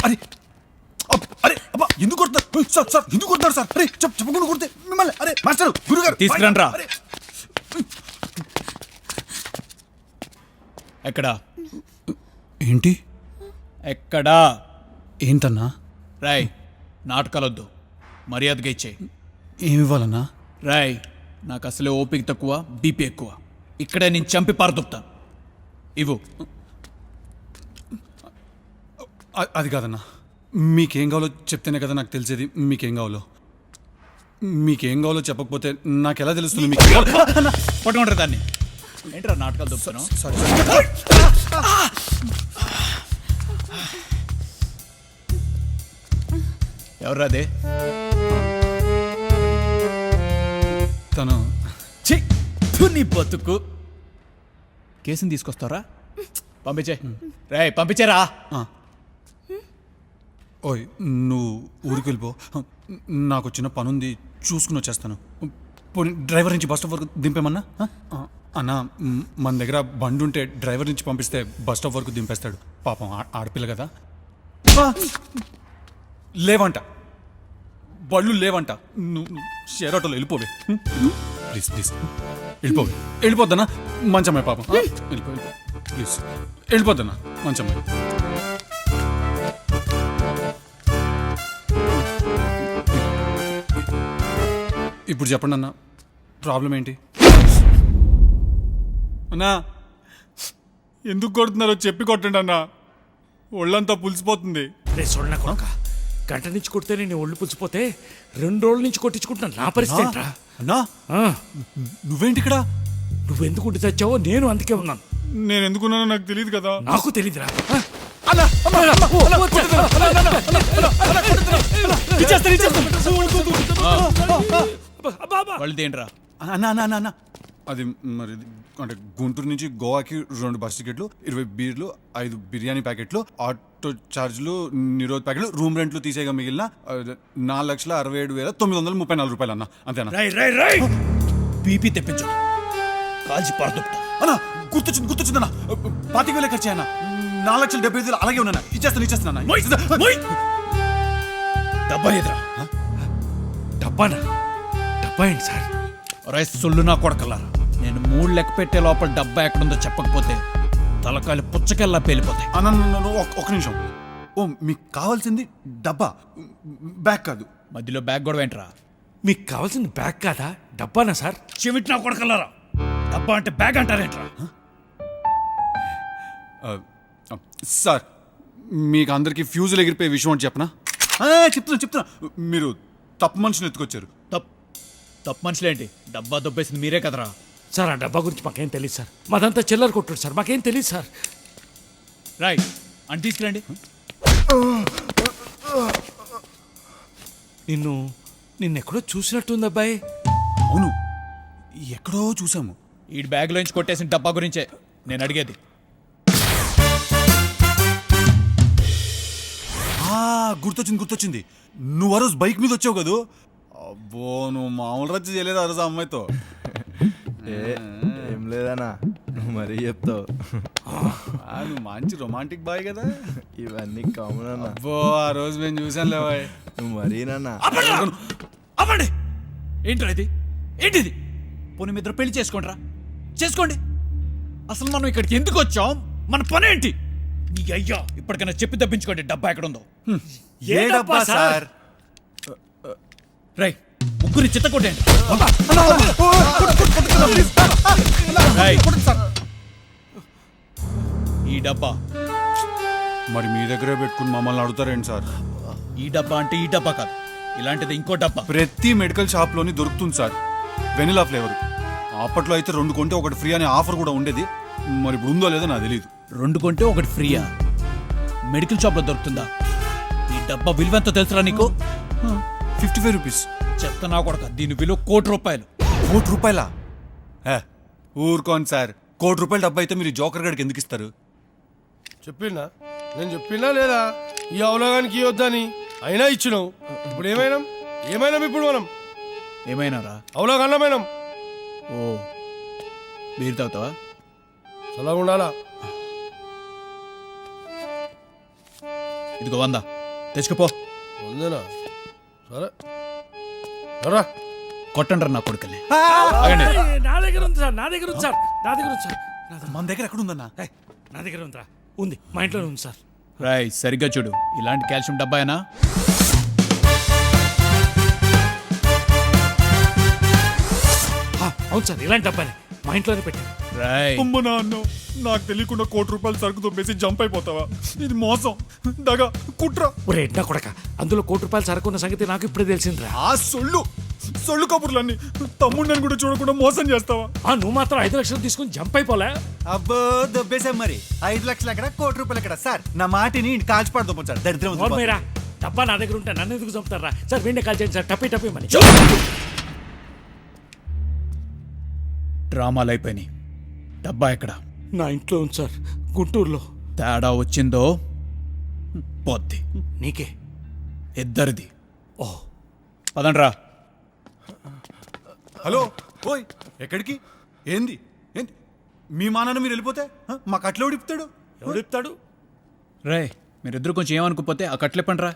అరే అరే అబ్బా ఎందుకు కొడతారు సార్ సార్ ఎందుకు కొడతారు సార్ అరే చెప్పకుండా కొడితే మిమ్మల్ని అరే మాస్టర్ గురుగారు తీసుకురండి రా. ఎక్కడా ఏంటి ఎక్కడా ఏంటన్నా రాయ్ నాటకాలొద్దు మర్యాదగా ఇచ్చే ఏమి ఇవ్వాలన్నా రాయ్ నాకు అసలే ఓపిక తక్కువ బీపీ ఎక్కువ ఇక్కడే నేను చంపి పారదొప్తాను ఇవ్వు. అది కాదన్నా మీకేం కావాలో చెప్తేనే కదా నాకు తెలిసేది మీకేం కావాలో చెప్పకపోతే నాకు ఎలా తెలుస్తుంది మీకు పట్టుకుంటారు దాన్ని ఏంట్రా నాటకాలు దొప్పుతాను. ఎవరు అదే తను నీ బతుకు కేసుని తీసుకొస్తారా పంపించే రాయ్ పంపించారా. ఓయ్ నువ్వు ఊరికి వెళ్ళిపో నాకు చిన్న పనుంది చూసుకుని వచ్చేస్తాను. పోనీ డ్రైవర్ నుంచి బస్ స్టాప్ వరకు దింపేమన్నా అన్నా మన దగ్గర బండి ఉంటే డ్రైవర్ నుంచి పంపిస్తే బస్ స్టాప్ వరకు దింపేస్తాడు పాపం ఆడపిల్ల కదా. లేవంట బళ్ళు లేవంట నువ్వు షేర్ ఆటోలో వెళ్ళిపోవే ప్లీజ్ వెళ్ళిపోద్దన్నా మంచమ్మాయి పాపం వెళ్ళిపో ప్లీజ్ వెళ్ళిపోద్దన్నా మంచమ్మాయి. ఇప్పుడు చెప్పండి అన్న ప్రాబ్లం ఏంటి అన్నా ఎందుకు కొడుతున్నారో చెప్పి కొట్టండి అన్న ఒళ్ళంతా పులిసిపోతుంది. గంట నుంచి కొడితే నేను ఒళ్ళు పులిసిపోతే 2 రోజుల నుంచి కొట్టించుకుంటున్నాను నా పరిస్థితి ఏంట్రా? అన్నా నువ్వేంటి ఇక్కడ నువ్వెందుకు ఉండి తెచ్చావో నేను అందుకే ఉన్నాను. నేను ఎందుకున్నానో నాకు తెలియదు కదా. నాకు తెలీదురా. వాళ్ళదేంట్రా అన్నా అన్నా అన్నా అన్నా అది మరి అంటే గుంటూరు నుంచి గోవాకి 2 బస్ టికెట్లు 20 బీర్లు 5 బిర్యానీ ప్యాకెట్లు ఆటో ఛార్జ్లు నిరోధ్ ప్యాకెట్లు రూమ్ రెంట్లు తీసేగా మిగిలిన 4,67,934 రూపాయలు అన్న అంతేనా. బీపీ తెప్పించు కాల్చి పారదొప్తా అన్నా గుర్తొచ్చిందన్నా 25,000 ఖర్చు అన్న 4,70,000 అలాగే ఉన్నా ఇచ్చేస్తాను డబ్బా ఎదురా డబ్బానా? డబ్బా ఏంటి సార్? సొల్లు నా కొడకల్లారా నేను 3 లెక్క పెట్టే లోపల డబ్బా ఎక్కడుందో చెప్పకపోతే తలకాయలు పుచ్చకెల్లా పేలిపోతాయి. అన్న ఒక నిమిషం. ఓ మీకు కావాల్సింది డబ్బా బ్యాగ్ కాదు. మధ్యలో బ్యాగ్ కూడా ఏంట్రా? మీకు కావాల్సింది బ్యాగ్ కాదా డబ్బానా సార్? చెవిటి నా కొడకల్లారా డబ్బా అంటే బ్యాగ్ అంటారేంట్రా? సార్ మీకు అందరికీ ఫ్యూజులు ఎగిరిపోయే విషయం అంటే చెప్పనా? చెప్తున్నా మీరు తప్పు మనుషులు ఎత్తుకొచ్చారు. తప్పు మనుషులేంటి డబ్బా దొబ్బేసింది మీరే కదరా. సార్ ఆ డబ్బా గురించి మాకేం తెలియదు సార్. మాదంతా చిల్లర కొట్టాడు సార్, మాకేం తెలియదు సార్. రైట్ అని తీసుకురండి. నిన్నెక్కడో చూసినట్టుంది అబ్బాయి. అవును ఎక్కడో చూసాము. ఈ బ్యాగ్ లోంచి కొట్టేసిన డబ్బా గురించే నేను అడిగేది. గుర్తొచ్చింది నువ్వు ఆ రోజు బైక్ మీద వచ్చావు కదూ. అబ్బో నువ్వు మామూలు రచ్చ చేయలేదు ఆ రోజు అమ్మాయితో. ఏం లేదన్నా నువ్వు మరీ చెప్తావు. నువ్వు మంచి రొమాంటిక్ బాయ్ కదా. ఇవన్నీ కామన్ అన్న. అబ్బో ఆ రోజు మేము చూసాను లేవాయ్. నువ్వు మరీనన్నా. అవ్వండి ఏంట్రా ఇది ఏంటిది? పోనీ మీ ఇద్దరు పెళ్లి చేసుకోండి. అసలు మనం ఇక్కడికి ఎందుకు వచ్చాం? మన పని ఏంటి? నీ అయ్యా ఇప్పటికైనా చెప్పి తప్పించుకోండి డబ్బా ఎక్కడుందో. ఏ డబ్బా సార్? రై ముగ్గురి చిత్త కొట్టండి. ఈ డబ్బా మరి మీ దగ్గరే పెట్టుకుని మమ్మల్ని అడుగుతారేంటి సార్? ఈ డబ్బా అంటే ఈ డబ్బా కాదు, ఇలాంటిది ఇంకో డబ్బా. ప్రతి మెడికల్ షాప్ లోని దొరుకుతుంది సార్ వెనిలా ఫ్లేవర్. అప్పట్లో అయితే 2 కొంటే 1 ఫ్రీ అనే ఆఫర్ కూడా ఉండేది. మరి ఇప్పుడు ఉందో లేదో నాకు తెలియదు. 2 కొంటే 1 ఫ్రీయా? మెడికల్ షాప్ లో దొరుకుతుందా? ఈ డబ్బా విలువ ఎంతో తెలుసురా నీకు? 55 రూపీస్. చెత్త నా కొడక, దీని విలువ ₹1,00,00,000. ₹1,00,00,000? ఊరుకోండి సార్. ₹1,00,00,000 డబ్బా అయితే మీరు జోకర్ గడికి ఎందుకు ఇస్తారు? నేను చెప్పినా లేదా ఈ అవలోగానికి ఇవ్వద్దని? అయినా ఇచ్చినావు. ఇప్పుడు ఏమైనా ఇప్పుడు మనం ఏమైనారా? అవలోగన్నమైనాం. ఓ బీర్ తాగుతావా? చల్లగా ఉండాలా? ఇదిగో 100. తెచ్చుకోపో. ఉందేనా? సరే రా. కొట్టండి నా కొడుకుని. నా దగ్గర ఉంది సార్, నా దగ్గర ఉంది సార్, నా దగ్గర ఉంది సార్. మన దగ్గర ఎక్కడ ఉందన్నా? ఏయ్, నా దగ్గర ఉందిరా, ఉంది, మా ఇంట్లోనే ఉంది సార్. రాయ్ సరిగ్గా చూడు, ఇలాంటి కాల్షియం డబ్బాయేనా? అవును సార్, ఇలాంటి డబ్బానే మా ఇంట్లోనే పెట్టాను. రాయ్ అమ్మ నాన్న, నాకు తెలియకుండా ₹1,00,00,000 సరుకు దొబ్బేసి జంప్ అయిపోతావా? ఇది మోసం, దగ, కుట్ర. ఒరే ఎడ్నా కొడక, అందులో ₹1,00,00,000 సరుకున్న సంగతి నాకు ఇప్పుడే తెలిసిందిరా. ఆ సొల్లు కబుర్లన్నీ తమ్ముడిని కూడా చూడకుండా మోసం చేస్తావా? నువ్వు మాత్రం 5 లక్షలు తీసుకుని జంప్ అయిపోలే. అబ్బో దొబ్బేశాం మరి. 5 లక్షలు ఎక్కడ, ₹1,00,00,000 ఎక్కడ? సార్ నా మాటిని కాల్చిపడదాం సార్, దరిద్రం ఉంది. మీరా డబ్బా నా దగ్గర ఉంటే నన్ను ఎందుకు చంపుతారా సార్? వెండి కాల్ చేయండి సార్, టప్పి మని. డ్రామాలు అయిపోయినాయి. డబ్బా ఎక్కడ? నా ఇంట్లో ఉంది సార్, గుంటూరులో. తేడా వచ్చిందో పోద్ది. నీకే. ఇద్దరిది. ఓ పదండ్రా. హలో, ఓయ్, ఎక్కడికి? ఏంది ఏంది మీ మానాన్న మీరు వెళ్ళిపోతే మాకు అట్లా ఉడిపుతాడు? ఎవడు చెప్తాడు? రే మీరిద్దరు కొంచెం ఏమనుకోపోతే ఆ కట్లెప్పండ్రా.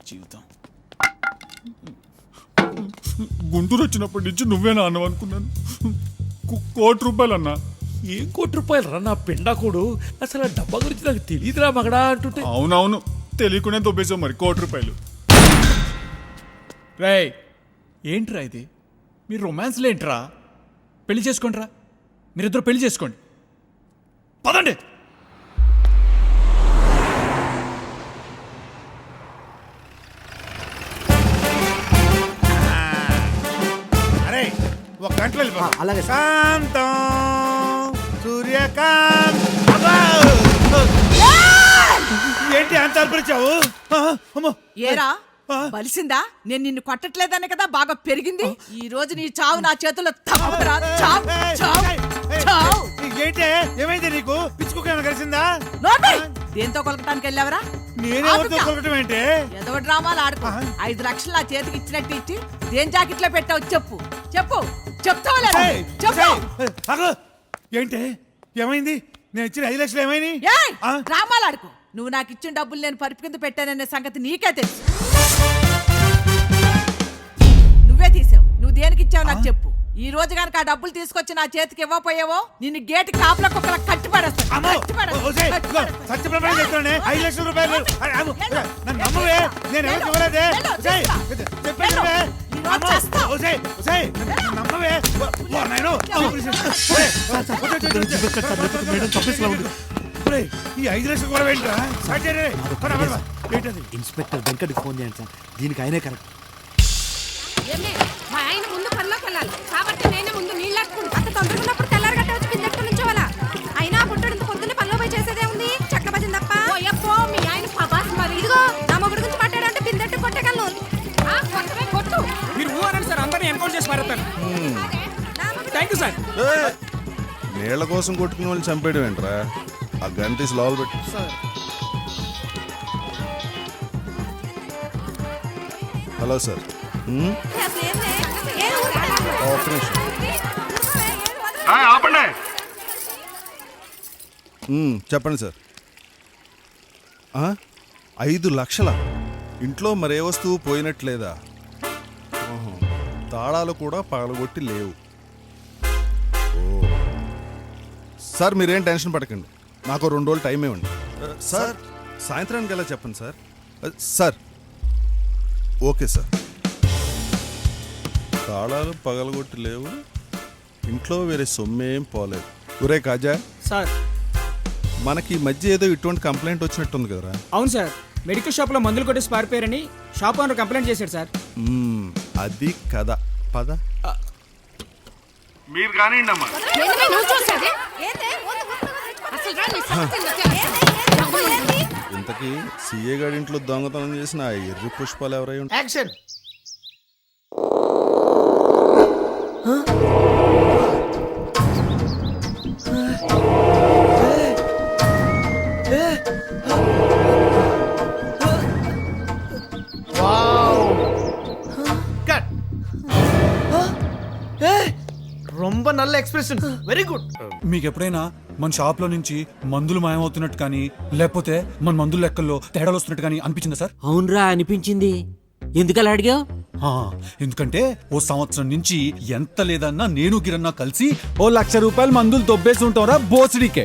జీవితం గుంటూరు వచ్చినప్పటి నుంచి నువ్వేనా అన్నావు అనుకున్నాను. ₹1,00,00,000 అన్నా. ఏం ₹1,00,00,000 రా నా పిండాకుడు? అసలు ఆ డబ్బా గురించి నాకు తెలియదురా మగడా అంటుంటే. అవునవును, తెలియకుండా దొబ్బేసావు మరి ₹1,00,00,000. రే ఏంట్రా ఇది? మీరు రొమాన్స్లు ఏంట్రా? పెళ్లి చేసుకోండిరా, మీరిద్దరు పెళ్లి చేసుకోండి. పదండి. అరే ఒక గంటలో వెళ్ళిపో. అలాగే శాంతం సూర్యకాంత్. ఏంటి అంత అర్పరిచావు? ఏరా బలిసిందా? నేను నిన్ను కొట్టట్లేదనే కదా బాగా పెరిగింది. ఈ రోజు నీ చావు నా చేతుల్లో తప్పదురా. చావు చావు చావు. ఏంటి ఏమైంది నీకు? పిచ్చుకోక కలిసిందా? నోర్మై! దేంతో కొలకటానికి వెళ్ళావరా? నేనేవరితో కొలకటం ఏంటి? ఏదో డ్రామాలు ఆడుకో. 5 లక్షలు నా చేతికి ఇచ్చినట్టు ఇచ్చి దేని జాకెట్లో పెట్టావు చెప్పు చెప్పు. చెప్తావా లేదా? చెప్పు. ఆగు. ఏంటి ఏమైంది? నేను ఇచ్చిన 5 లక్షలు ఏమైంది? ఏయ్! డ్రామాలు ఆడుకో. నువ్వు నాకు ఇచ్చిన డబ్బులు నేను పరుపు కింద పెట్టాననే సంగతి నీకే తెలుసు. నువ్వే తీసావు. నువ్వు దేనికి ఇచ్చావు నాకు చెప్పు. ఈ రోజు కనుక ఆ డబ్బులు తీసుకొచ్చి నా చేతికి ఇవ్వపోయావో నిన్ను గేటు కాపుల కుక్కల కట్టి పడేస్తాను. సత్యప్రభ చెప్తానే 5 లక్షల రూపాయలు. నన్ను నమ్మవే, నేను ఎవరికి ఇవ్వలేదే. చెప్పేవే నమ్మవే. ఈ 5 లక్షలు కూడా ఏంట్రా? ఏంటది? ఇన్స్పెక్టర్ వెంకట్కి ఫోన్ చేయండి సార్, దీనికి ఆయనే కరెక్ట్. మా ఆయన ముందు పనిలోకి వెళ్ళాలి కాబట్టి నేనే ముందు నీళ్ళు అట్టుకుంటా. అంత తొందరగా ఉన్నప్పుడు తెల్లారి గట్ట వచ్చి పిందెట్టు నుంచోవాలా? అయినా పుట్టడు ఇంత పొద్దున్నే పనిలో పోయి చేసేదే ఉంది. చక్క భజన తప్ప. ఎప్పో మీ ఆయన పబాస్ మరి. ఇదిగో నా మొగుడు గురించి మాట్లాడంటే పిందెట్టు కొట్టగలను. కొట్టమే కొట్టు. మీరు ఊరండి సార్, అందరినీ ఎన్కౌంటర్ చేసి మారేస్తాను. Thank you sir. నీళ్ల కోసం కొట్టుకునే వాళ్ళు చంపేయడం ఏంట్రా? ఆ గన్ తీసి లోపల పెట్టు. Hello sir. చెప్పండి సార్. 5 లక్షల ఇంట్లో మరే వస్తువు పోయినట్లేదా? తాళాలు కూడా పగలగొట్టి లేవు. ఓ సార్, మీరేం టెన్షన్ పడకండి, నాకు 2 రోజులు టైం ఇవ్వండి. సార్ సాయంత్రానికి ఎలా చెప్పండి సార్. Sir okay sir. తాళాలు పగలగొట్టి లేవు, ఇంట్లో వేరే సొమ్మేం పోలేదు. ఒరే కాజా సార్, మనకి ఈ మధ్య ఏదో ఇటువంటి కంప్లైంట్ వచ్చినట్టుంది కదరా? అవును సార్, మెడికల్ షాప్లో మందులు కొట్టేసి పారిపోయారని షాప్ ఓనర్ కంప్లైంట్ చేశాడు సార్. అది కదా. పద మీరు కానివ్వండి అమ్మా. ఇంతకీ సీఏ గారి ఇంట్లో దొంగతనం చేసిన ఆ ఎర్రి పుష్పాలు ఎవరై ఉంటారు? యాక్షన్. ரொம்ப రొంబ నల్ల ఎక్స్ప్రెషన్ వెరీ గుడ్. మీకు ఎప్పుడైనా మన షాప్లో నుంచి మందులు మాయమవుతున్నట్టు కానీ లేకపోతే మన మందుల లెక్కల్లో తేడాలు వస్తున్నట్టు కానీ అనిపించిందా సార్? అవునరా అనిపించింది. ఎందుకలా అడిగావు? ఆ, ఎందుకంటే ఓ సంవత్సరం నుంచి ఎంత లేదన్నా నేను గిరన్నా కలిసి 1,00,000 రూపాయలు మందులు దొబ్బేసి ఉంటారా బోసిడికే.